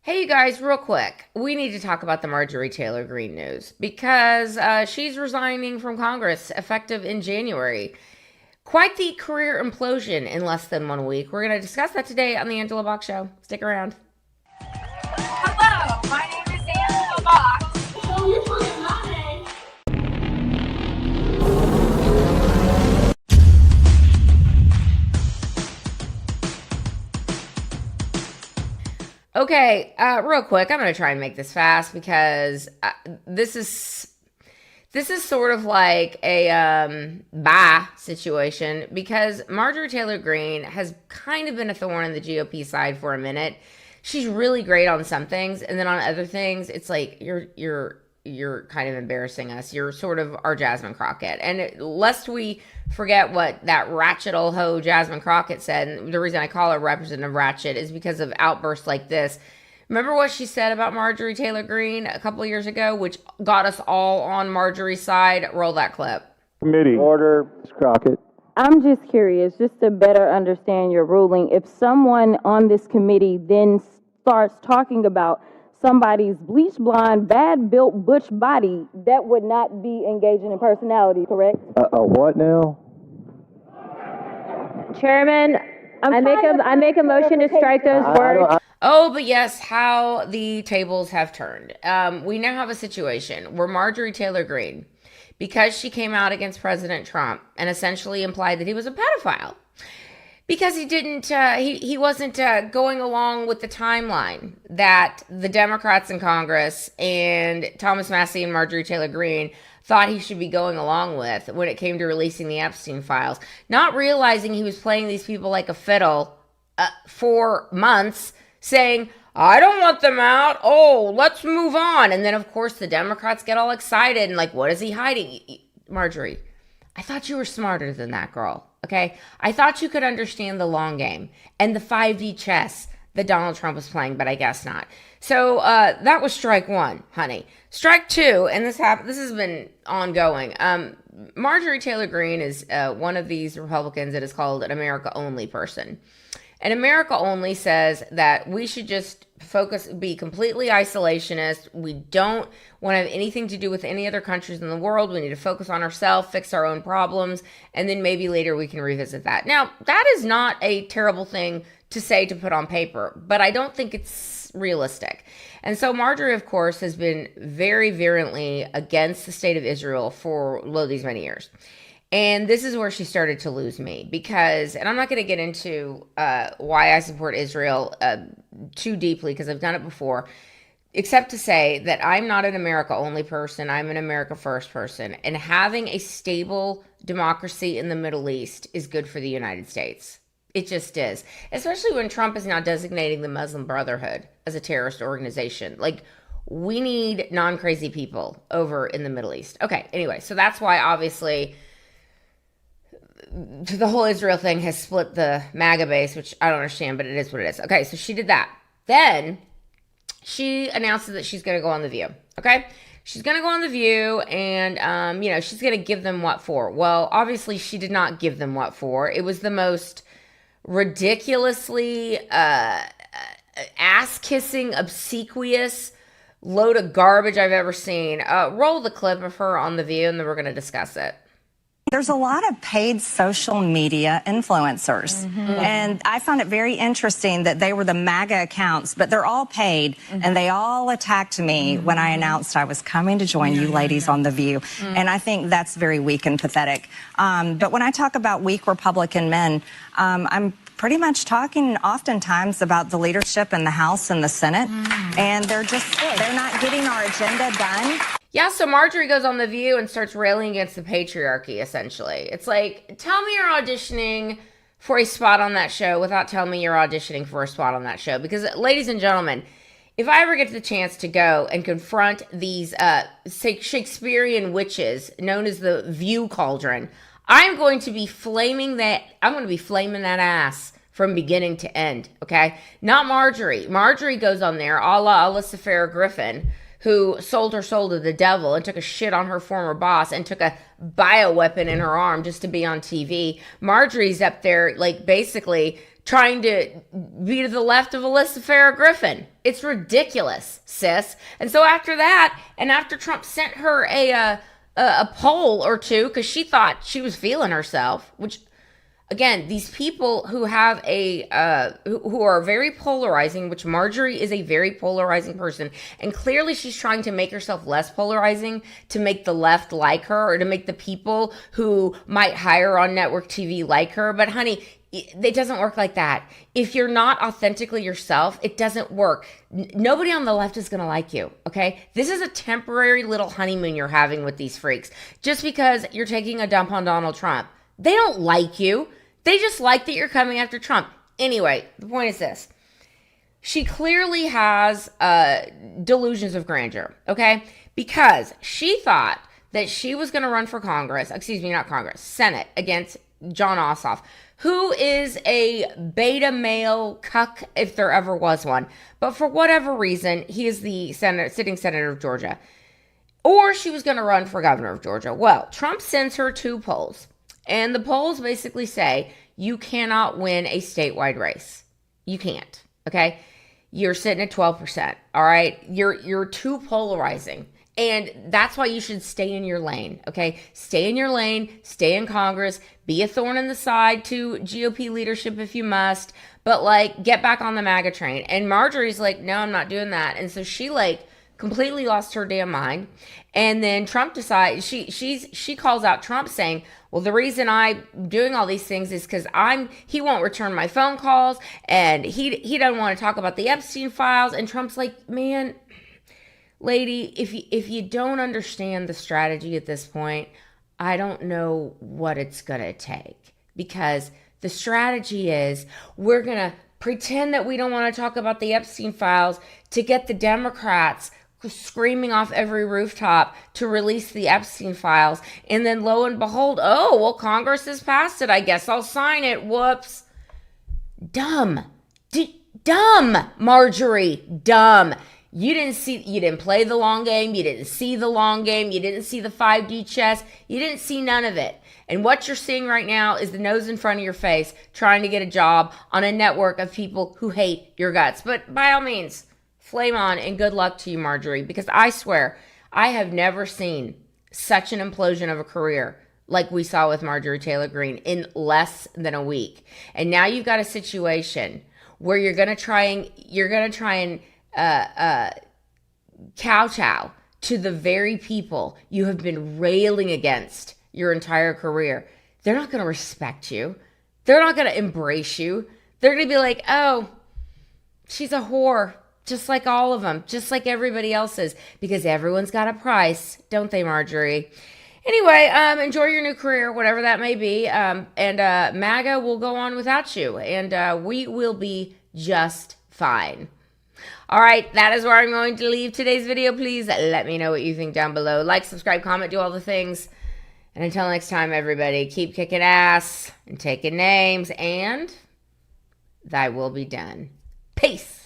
Hey, you guys, real quick. We need to talk about the Marjorie Taylor Greene news because she's resigning from Congress effective in January. Quite the career implosion in less than 1 week. We're going to discuss that today on the Angela Box Show. Stick around. Hello, my name is Angela Box. So you're calling my name. Okay, real quick, I'm going to try and make this fast because this is sort of like a bye situation because Marjorie Taylor Greene has kind of been a thorn in the GOP side for a minute. She's really great on some things, and then on other things, it's like you're kind of embarrassing us. You're sort of our Jasmine Crockett. And lest we forget what that ratchet old hoe Jasmine Crockett said, and the reason I call her Representative Ratchet is because of outbursts like this. Remember what she said about Marjorie Taylor Greene a couple of years ago, which got us all on Marjorie's side? Roll that clip. Committee. Order, Ms. Crockett. I'm just curious, just to better understand your ruling, if someone on this committee then starts talking about somebody's bleach blonde, bad built butch body, that would not be engaging in personality, correct? What now? Chairman, I make a motion to strike those words. Oh, but yes, how the tables have turned. We now have a situation where Marjorie Taylor Greene, because she came out against President Trump and essentially implied that he was a pedophile, because he wasn't going along with the timeline that the Democrats in Congress and Thomas Massie and Marjorie Taylor Greene thought he should be going along with when it came to releasing the Epstein files, not realizing he was playing these people like a fiddle for months, saying, I don't want them out. Oh, let's move on. And then, of course, the Democrats get all excited and like, what is he hiding? Marjorie, I thought you were smarter than that, girl. Okay? I thought you could understand the long game and the 5D chess that Donald Trump was playing, but I guess not. So that was strike one, honey. Strike two, and this has been ongoing. Marjorie Taylor Greene is one of these Republicans that is called an America Only person. And America Only says that we should just be completely isolationist. We don't want to have anything to do with any other countries in the world. We need to focus on ourselves, fix our own problems, and then maybe later we can revisit that. Now, that is not a terrible thing to say, to put on paper, but I don't think it's realistic. And so Marjorie, of course, has been very virulently against the state of Israel for these many years. And this is where she started to lose me because, and I'm not going to get into why I support Israel too deeply because I've done it before, except to say that I'm not an America only person. I'm an America first person. And having a stable democracy in the Middle East is good for the United States. It just is. Especially when Trump is now designating the Muslim Brotherhood as a terrorist organization. Like, we need non-crazy people over in the Middle East. Okay, anyway, so that's why obviously the whole Israel thing has split the MAGA base, which I don't understand, but it is what it is. Okay, so she did that. Then she announces that she's going to go on The View. Okay, she's going to go on The View, and she's going to give them what for. Well, obviously she did not give them what for. It was the most ridiculously ass-kissing, obsequious load of garbage I've ever seen. Roll the clip of her on The View, and then we're going to discuss it. There's a lot of paid social media influencers, and I found it very interesting that they were the MAGA accounts, but they're all paid, and they all attacked me when I announced I was coming to join you ladies on The View, and I think that's very weak and pathetic. But when I talk about weak Republican men, I'm pretty much talking oftentimes about the leadership in the House and the Senate, and they're not getting our agenda done. Yeah, so Marjorie goes on The View and starts railing against the patriarchy, essentially. It's like, tell me you're auditioning for a spot on that show without telling me you're auditioning for a spot on that show. Because, ladies and gentlemen, if I ever get the chance to go and confront these Shakespearean witches known as the View Cauldron, I'm going to be flaming that ass from beginning to end, okay? Not Marjorie. Marjorie goes on there, a la Alyssa Farah Griffin, who sold her soul to the devil and took a shit on her former boss and took a bioweapon in her arm just to be on TV. Marjorie's up there, like, basically trying to be to the left of Alyssa Farah Griffin. It's ridiculous, sis. And so after that, and after Trump sent her a poll or two, because she thought she was feeling herself, which, again, these people who have who are very polarizing, which Marjorie is a very polarizing person, and clearly she's trying to make herself less polarizing to make the left like her, or to make the people who might hire on network TV like her. But honey, it doesn't work like that. If you're not authentically yourself, it doesn't work. Nobody on the left is going to like you, okay? This is a temporary little honeymoon you're having with these freaks. Just because you're taking a dump on Donald Trump, they don't like you. They just like that you're coming after Trump. Anyway, the point is this. She clearly has delusions of grandeur, okay? Because she thought that she was going to run for Senate against John Ossoff, who is a beta male cuck if there ever was one. But for whatever reason, he is the sitting senator of Georgia. Or she was going to run for governor of Georgia. Well, Trump sends her 2 polls. And the polls basically say you cannot win a statewide race. You can't, okay? You're sitting at 12%, all right? You're too polarizing. And that's why you should stay in your lane, okay? Stay in your lane, stay in Congress, be a thorn in the side to GOP leadership if you must, but, like, get back on the MAGA train. And Marjorie's like, no, I'm not doing that. And so she, like, completely lost her damn mind. And then Trump decides, she calls out Trump saying, well, the reason I'm doing all these things is because he won't return my phone calls, and he doesn't want to talk about the Epstein files. And Trump's like, man, lady, if you don't understand the strategy at this point, I don't know what it's going to take. Because the strategy is we're going to pretend that we don't want to talk about the Epstein files to get the Democrats screaming off every rooftop to release the Epstein files. And then lo and behold, oh, well, Congress has passed it. I guess I'll sign it. Whoops. Dumb. Dumb, Marjorie. Dumb. You didn't play the long game. You didn't see the long game. You didn't see the 5D chess. You didn't see none of it. And what you're seeing right now is the nose in front of your face trying to get a job on a network of people who hate your guts. But by all means, flame on, and good luck to you, Marjorie, because I swear I have never seen such an implosion of a career like we saw with Marjorie Taylor Greene in less than a week. And now you've got a situation where you're going to try and kowtow to the very people you have been railing against your entire career. They're not going to respect you. They're not going to embrace you. They're going to be like, oh, she's a whore. Just like all of them, just like everybody else is, because everyone's got a price, don't they, Marjorie? Anyway, enjoy your new career, whatever that may be, and MAGA will go on without you, and we will be just fine. All right, that is where I'm going to leave today's video. Please let me know what you think down below. Like, subscribe, comment, do all the things. And until next time, everybody, keep kicking ass and taking names, and thy will be done. Peace.